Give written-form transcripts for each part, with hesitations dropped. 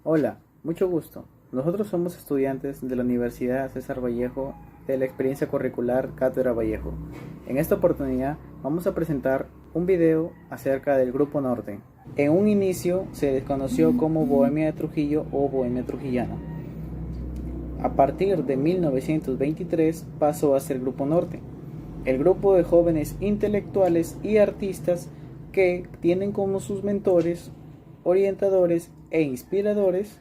Hola, mucho gusto. Nosotros somos estudiantes de la Universidad César Vallejo de la experiencia curricular Cátedra Vallejo. En esta oportunidad vamos a presentar un video acerca del Grupo Norte. En un inicio se desconoció como Bohemia de Trujillo o Bohemia Trujillana. A partir de 1923 pasó a ser Grupo Norte, el grupo de jóvenes intelectuales y artistas que tienen como sus mentores, orientadores e inspiradores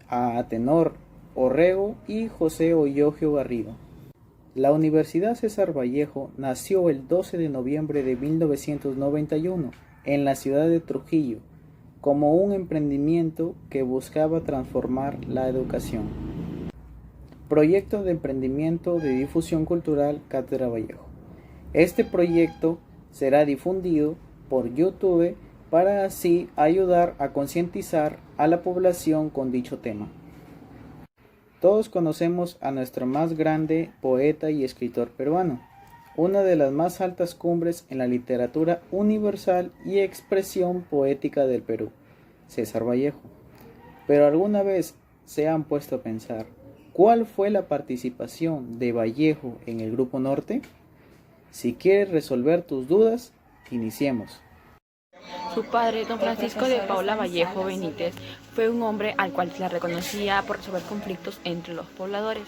a Atenor Orrego y José Ollogio Garrido. La Universidad César Vallejo nació el 12 de noviembre de 1991 en la ciudad de Trujillo como un emprendimiento que buscaba transformar la educación. Proyecto de emprendimiento de difusión cultural Cátedra Vallejo. Este proyecto será difundido por YouTube para así ayudar a concientizar a la población con dicho tema. Todos conocemos a nuestro más grande poeta y escritor peruano, una de las más altas cumbres en la literatura universal y expresión poética del Perú, César Vallejo. Pero ¿alguna vez se han puesto a pensar cuál fue la participación de Vallejo en el Grupo Norte? Si quieres resolver tus dudas, iniciemos. Su padre, don Francisco de Paula Vallejo Benítez, fue un hombre al cual se le reconocía por resolver conflictos entre los pobladores.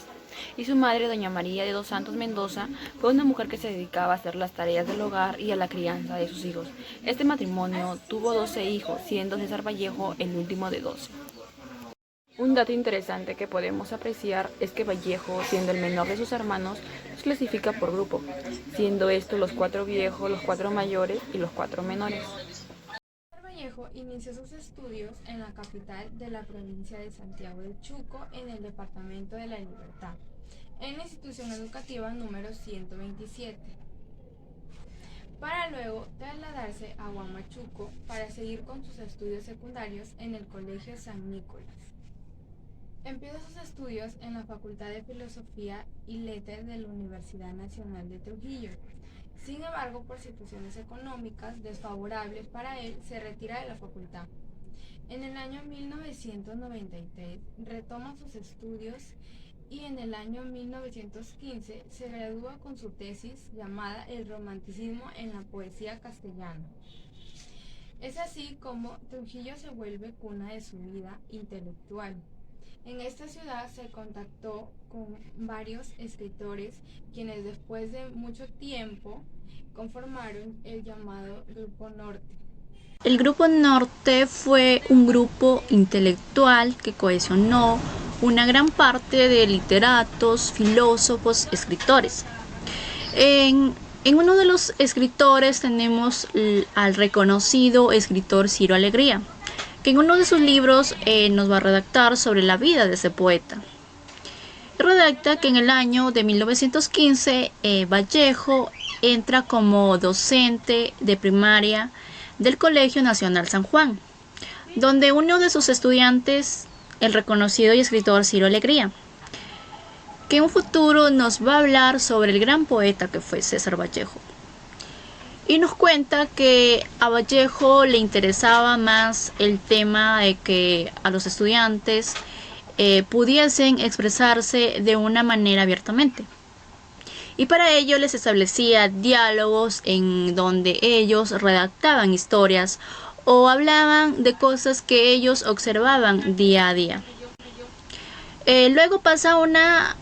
Y su madre, doña María de dos Santos Mendoza, fue una mujer que se dedicaba a hacer las tareas del hogar y a la crianza de sus hijos. Este matrimonio tuvo 12 hijos, siendo César Vallejo el último de 12. Un dato interesante que podemos apreciar es que Vallejo, siendo el menor de sus hermanos, los clasifica por grupo, siendo estos los 4 viejos, los 4 mayores y los 4 menores. Vallejo inició sus estudios en la capital de la provincia de Santiago de Chuco, en el departamento de La Libertad, en la institución educativa número 127, para luego trasladarse a Huamachuco para seguir con sus estudios secundarios en el Colegio San Nicolás. Empieza sus estudios en la Facultad de Filosofía y Letras de la Universidad Nacional de Trujillo. Sin embargo, por situaciones económicas desfavorables para él, se retira de la facultad. En el año 1993 retoma sus estudios y en el año 1915 se gradúa con su tesis llamada El romanticismo en la poesía castellana. Es así como Trujillo se vuelve cuna de su vida intelectual. En esta ciudad se contactó con varios escritores quienes después de mucho tiempo conformaron el llamado Grupo Norte. El Grupo Norte fue un grupo intelectual que cohesionó una gran parte de literatos, filósofos, escritores. En uno de los escritores tenemos al reconocido escritor Ciro Alegría, que en uno de sus libros nos va a redactar sobre la vida de ese poeta. Redacta que en el año de 1915 Vallejo entra como docente de primaria del Colegio Nacional San Juan, donde uno de sus estudiantes, el reconocido y escritor Ciro Alegría, que en un futuro nos va a hablar sobre el gran poeta que fue César Vallejo. Y nos cuenta que a Vallejo le interesaba más el tema de que a los estudiantes pudiesen expresarse de una manera abiertamente. Y para ello les establecía diálogos en donde ellos redactaban historias o hablaban de cosas que ellos observaban día a día. Luego pasa una,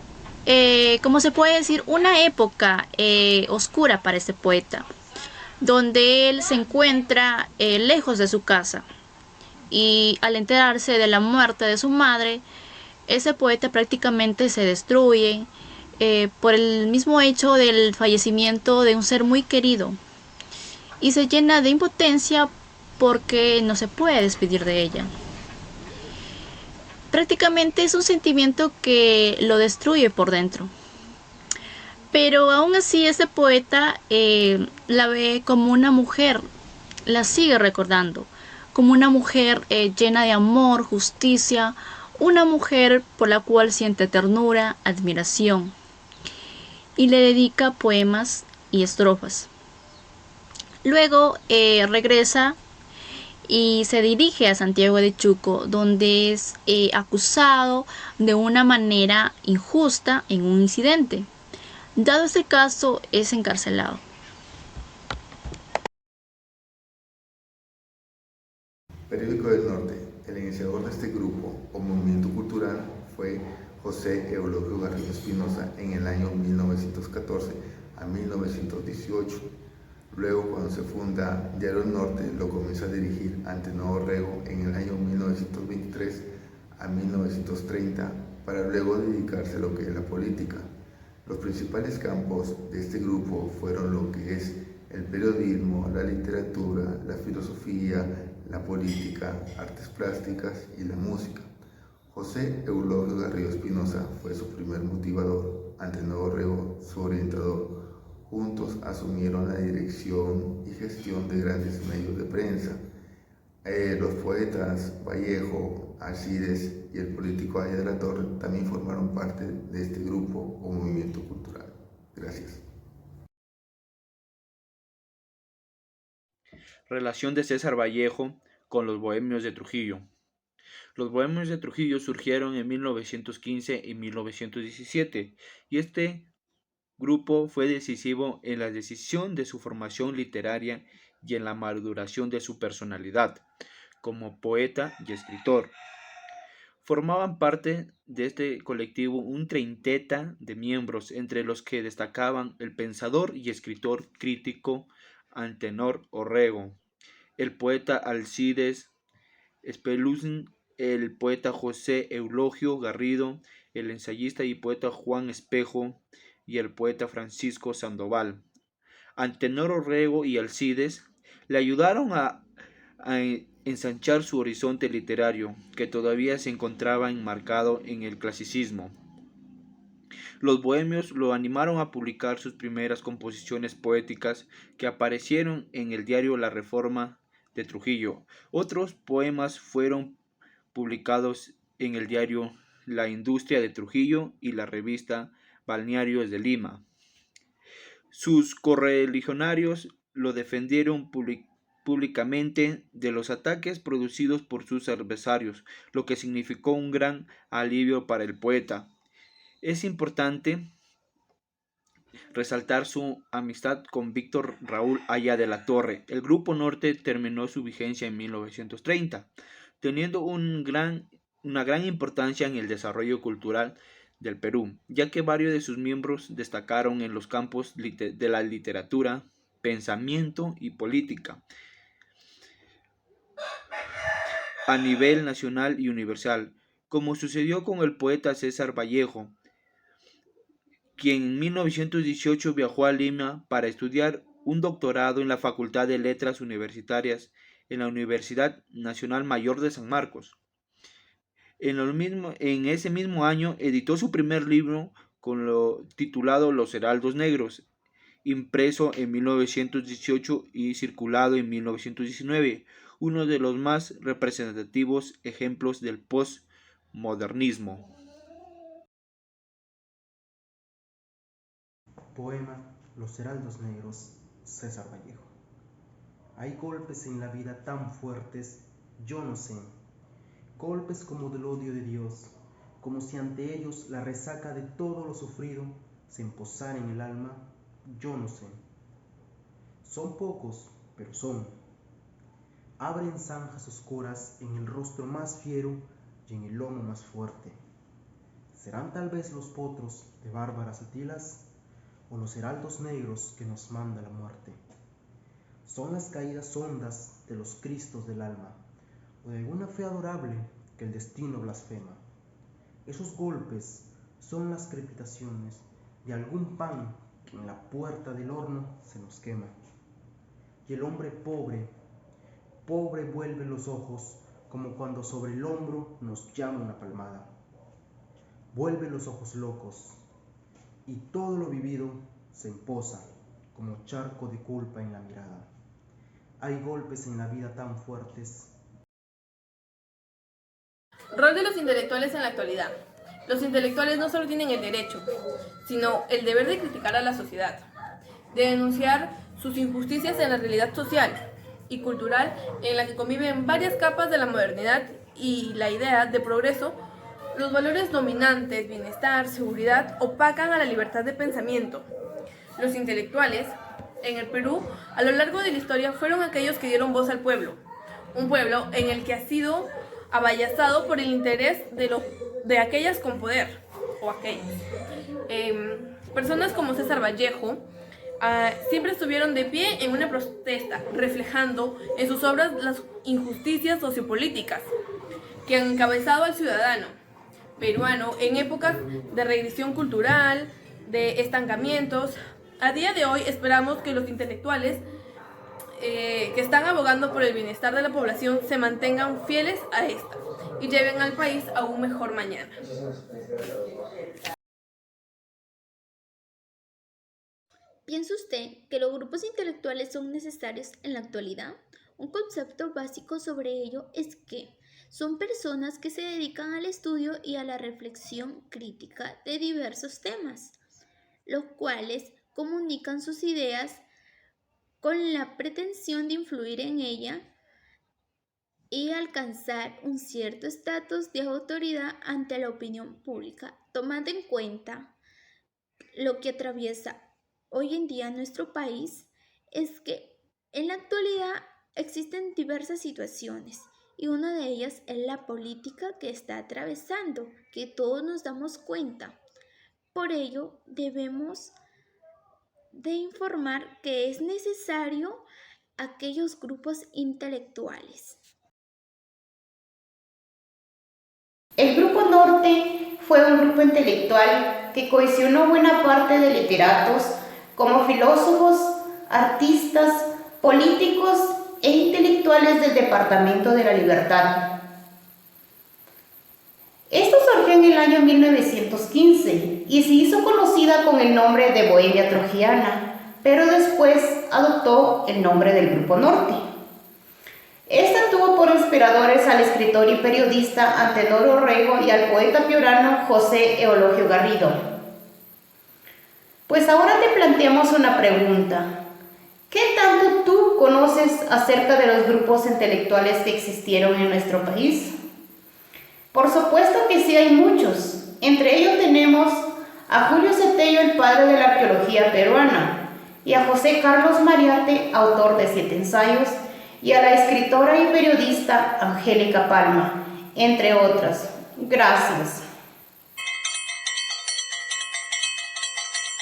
¿cómo se puede decir? Una época oscura para este poeta, donde él se encuentra lejos de su casa, y al enterarse de la muerte de su madre, ese poeta prácticamente se destruye por el mismo hecho del fallecimiento de un ser muy querido, y se llena de impotencia porque no se puede despedir de ella. Prácticamente es un sentimiento que lo destruye por dentro. Pero aún así este poeta la ve como una mujer, la sigue recordando, como una mujer llena de amor, justicia, una mujer por la cual siente ternura, admiración, y le dedica poemas y estrofas. Luego regresa y se dirige a Santiago de Chuco, donde es acusado de una manera injusta en un incidente. Dado este caso, es encarcelado. Periódico del Norte. El iniciador de este grupo o movimiento cultural fue José Eulogio Garrido Espinosa en el año 1914 a 1918. Luego, cuando se funda Diario del Norte, lo comienza a dirigir Antenor Orrego en el año 1923 a 1930 para luego dedicarse a lo que es la política. Los principales campos de este grupo fueron lo que es el periodismo, la literatura, la filosofía, la política, artes plásticas y la música. José Eulogio Garrido Espinosa fue su primer motivador, Antenor Orrego su orientador. Juntos asumieron la dirección y gestión de grandes medios de prensa. Los poetas Vallejo, Alcides y el político Aya de la Torre también formaron parte de este grupo o movimiento cultural. Gracias. Relación de César Vallejo con los bohemios de Trujillo. Los bohemios de Trujillo surgieron en 1915 y 1917 y este grupo fue decisivo en la decisión de su formación literaria y en la maduración de su personalidad como poeta y escritor. Formaban parte de este colectivo un treinteta de miembros, entre los que destacaban el pensador y escritor crítico Antenor Orrego, el poeta Alcides Speluzin, el poeta José Eulogio Garrido, el ensayista y poeta Juan Espejo y el poeta Francisco Sandoval. Antenor Orrego y Alcides le ayudaron a ensanchar su horizonte literario, que todavía se encontraba enmarcado en el clasicismo. Los bohemios lo animaron a publicar sus primeras composiciones poéticas que aparecieron en el diario La Reforma de Trujillo. Otros poemas fueron publicados en el diario La Industria de Trujillo y la revista Balnearios de Lima. Sus correligionarios lo defendieron públicamente de los ataques producidos por sus adversarios, lo que significó un gran alivio para el poeta. Es importante resaltar su amistad con Víctor Raúl Aya de la Torre. El Grupo Norte terminó su vigencia en 1930, teniendo una gran importancia en el desarrollo cultural del Perú, ya que varios de sus miembros destacaron en los campos de la literatura, pensamiento y política a nivel nacional y universal, como sucedió con el poeta César Vallejo, quien en 1918 viajó a Lima para estudiar un doctorado en la Facultad de Letras Universitarias en la Universidad Nacional Mayor de San Marcos. En ese mismo año editó su primer libro titulado Los Heraldos Negros, impreso en 1918 y circulado en 1919, uno de los más representativos ejemplos del postmodernismo. Poema Los Heraldos Negros, César Vallejo. Hay golpes en la vida tan fuertes, yo no sé, golpes como del odio de Dios, como si ante ellos la resaca de todo lo sufrido se emposara en el alma, yo no sé. Son pocos, pero son. Abren zanjas oscuras en el rostro más fiero y en el lomo más fuerte. ¿Serán tal vez los potros de bárbaras atilas o los heraldos negros que nos manda la muerte? Son las caídas hondas de los cristos del alma o de alguna fe adorable que el destino blasfema. Esos golpes son las crepitaciones de algún pan que en la puerta del horno se nos quema. Y el hombre pobre vuelve los ojos como cuando sobre el hombro nos llama una palmada. Vuelve los ojos locos y todo lo vivido se emposa como charco de culpa en la mirada. Hay golpes en la vida tan fuertes. Rol de los intelectuales en la actualidad. Los intelectuales no solo tienen el derecho, sino el deber de criticar a la sociedad, de denunciar sus injusticias en la realidad social, y cultural en la que conviven varias capas de la modernidad y la idea de progreso, los valores dominantes, bienestar, seguridad, opacan a la libertad de pensamiento. Los intelectuales en el Perú a lo largo de la historia fueron aquellos que dieron voz al pueblo, un pueblo en el que ha sido avallazado por el interés de aquellas con poder, o aquellas. Personas como César Vallejo siempre estuvieron de pie en una protesta, reflejando en sus obras las injusticias sociopolíticas que han encabezado al ciudadano peruano en épocas de regresión cultural, de estancamientos. A día de hoy esperamos que los intelectuales que están abogando por el bienestar de la población se mantengan fieles a esta y lleven al país a un mejor mañana. ¿Piensa usted que los grupos intelectuales son necesarios en la actualidad? Un concepto básico sobre ello es que son personas que se dedican al estudio y a la reflexión crítica de diversos temas, los cuales comunican sus ideas con la pretensión de influir en ella y alcanzar un cierto estatus de autoridad ante la opinión pública, tomando en cuenta lo que atraviesa hoy en día nuestro país. Es que en la actualidad existen diversas situaciones y una de ellas es la política que está atravesando, que todos nos damos cuenta. Por ello debemos de informar que es necesario aquellos grupos intelectuales. El Grupo Norte fue un grupo intelectual que cohesionó buena parte de literatos como filósofos, artistas, políticos e intelectuales del Departamento de la Libertad. Esto surgió en el año 1915 y se hizo conocida con el nombre de Bohemia Trujillana, pero después adoptó el nombre del Grupo Norte. Esta tuvo por inspiradores al escritor y periodista Antenor Orrego y al poeta piurano José Eulogio Garrido. Pues ahora te planteamos una pregunta. ¿Qué tanto tú conoces acerca de los grupos intelectuales que existieron en nuestro país? Por supuesto que sí hay muchos. Entre ellos tenemos a Julio Cetello, el padre de la arqueología peruana, y a José Carlos Mariate, autor de 7 ensayos, y a la escritora y periodista Angélica Palma, entre otras. Gracias.